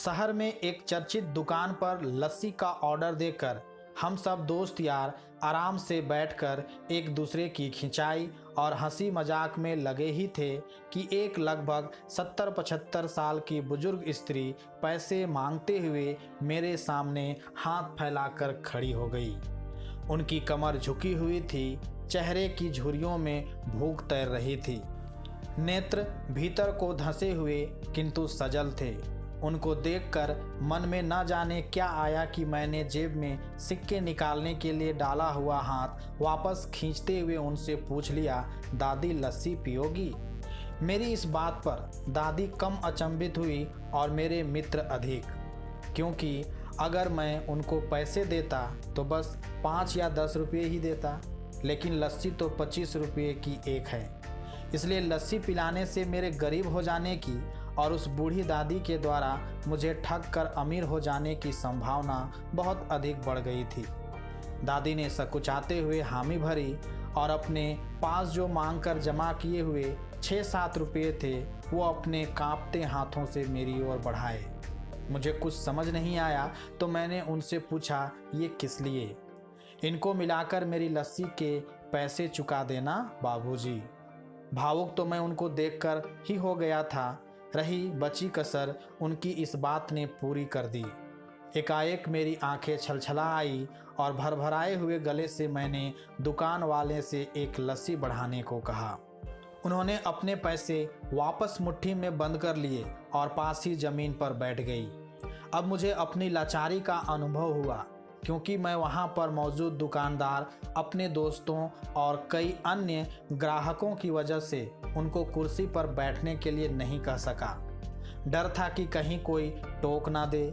शहर में एक चर्चित दुकान पर लस्सी का ऑर्डर देकर हम सब दोस्त यार आराम से बैठकर एक दूसरे की खिंचाई और हंसी मजाक में लगे ही थे कि एक लगभग 70-75 साल की बुजुर्ग स्त्री पैसे मांगते हुए मेरे सामने हाथ फैलाकर खड़ी हो गई। उनकी कमर झुकी हुई थी, चेहरे की झुर्रियों में भूख तैर रही थी, नेत्र भीतर को धंसे हुए किंतु सजल थे। उनको देखकर मन में न जाने क्या आया कि मैंने जेब में सिक्के निकालने के लिए डाला हुआ हाथ वापस खींचते हुए उनसे पूछ लिया, दादी लस्सी पियोगी? मेरी इस बात पर दादी कम अचंभित हुई और मेरे मित्र अधिक, क्योंकि अगर मैं उनको पैसे देता तो बस 5 या 10 रुपये ही देता, लेकिन लस्सी तो 25 रुपये की एक है। इसलिए लस्सी पिलाने से मेरे गरीब हो जाने की और उस बूढ़ी दादी के द्वारा मुझे ठग कर अमीर हो जाने की संभावना बहुत अधिक बढ़ गई थी। दादी ने सकुचाते हुए हामी भरी और अपने पास जो मांग कर जमा किए हुए 6-7 रुपये थे वो अपने कांपते हाथों से मेरी ओर बढ़ाए। मुझे कुछ समझ नहीं आया तो मैंने उनसे पूछा, ये किस लिए? इनको मिलाकर मेरी लस्सी के पैसे चुका देना बाबूजी। भावुक तो मैं उनको देखकर ही हो गया था, रही बची कसर उनकी इस बात ने पूरी कर दी। एकाएक मेरी आंखें छलछला आई और भरभराए हुए गले से मैंने दुकान वाले से एक लस्सी बढ़ाने को कहा। उन्होंने अपने पैसे वापस मुट्ठी में बंद कर लिए और पास ही जमीन पर बैठ गई। अब मुझे अपनी लाचारी का अनुभव हुआ, क्योंकि मैं वहाँ पर मौजूद दुकानदार, अपने दोस्तों और कई अन्य ग्राहकों की वजह से उनको कुर्सी पर बैठने के लिए नहीं कह सका। डर था कि कहीं कोई टोक ना दे,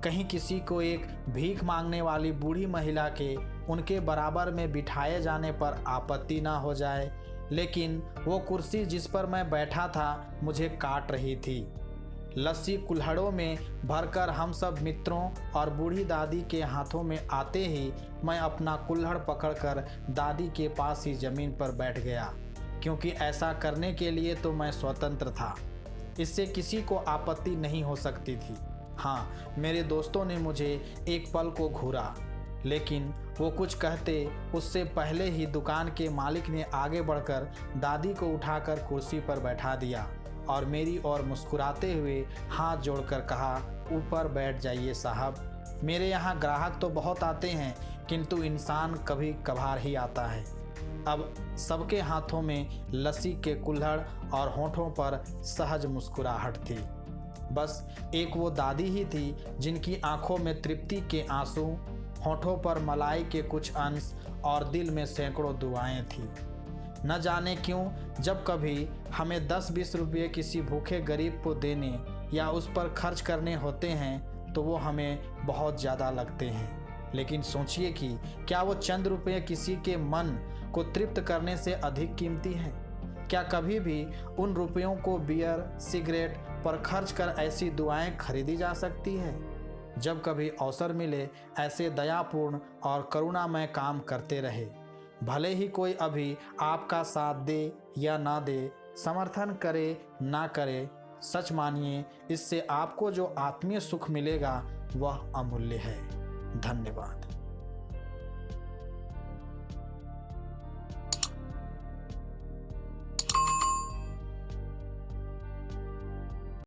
कहीं किसी को एक भीख मांगने वाली बूढ़ी महिला के उनके बराबर में बिठाए जाने पर आपत्ति ना हो जाए। लेकिन वो कुर्सी जिस पर मैं बैठा था मुझे काट रही थी। लस्सी कुल्हड़ों में भरकर हम सब मित्रों और बूढ़ी दादी के हाथों में आते ही मैं अपना कुल्हड़ पकड़कर दादी के पास ही ज़मीन पर बैठ गया, क्योंकि ऐसा करने के लिए तो मैं स्वतंत्र था। इससे किसी को आपत्ति नहीं हो सकती थी। हाँ, मेरे दोस्तों ने मुझे एक पल को घूरा, लेकिन वो कुछ कहते उससे पहले ही दुकान के मालिक ने आगे बढ़कर दादी को उठाकर कुर्सी पर बैठा दिया और मेरी ओर मुस्कुराते हुए हाथ जोड़कर कहा, ऊपर बैठ जाइए साहब। मेरे यहाँ ग्राहक तो बहुत आते हैं, किंतु इंसान कभी कभार ही आता है। अब सबके हाथों में लस्सी के कुल्हड़ और होठों पर सहज मुस्कुराहट थी। बस एक वो दादी ही थी जिनकी आंखों में तृप्ति के आंसू, होठों पर मलाई के कुछ अंश और दिल में सैकड़ों दुआएं थी। न जाने क्यों जब कभी हमें 10-20 रुपये किसी भूखे गरीब को देने या उस पर खर्च करने होते हैं तो वो हमें बहुत ज़्यादा लगते हैं। लेकिन सोचिए कि क्या वो चंद रुपये किसी के मन को तृप्त करने से अधिक कीमती हैं? क्या कभी भी उन रुपयों को बियर, सिगरेट पर खर्च कर ऐसी दुआएं खरीदी जा सकती है? जब कभी अवसर मिले ऐसे दयापूर्ण और करुणामय काम करते रहे। भले ही कोई अभी आपका साथ दे या ना दे, समर्थन करे ना करे, सच मानिए इससे आपको जो आत्मीय सुख मिलेगा वह अमूल्य है। धन्यवाद।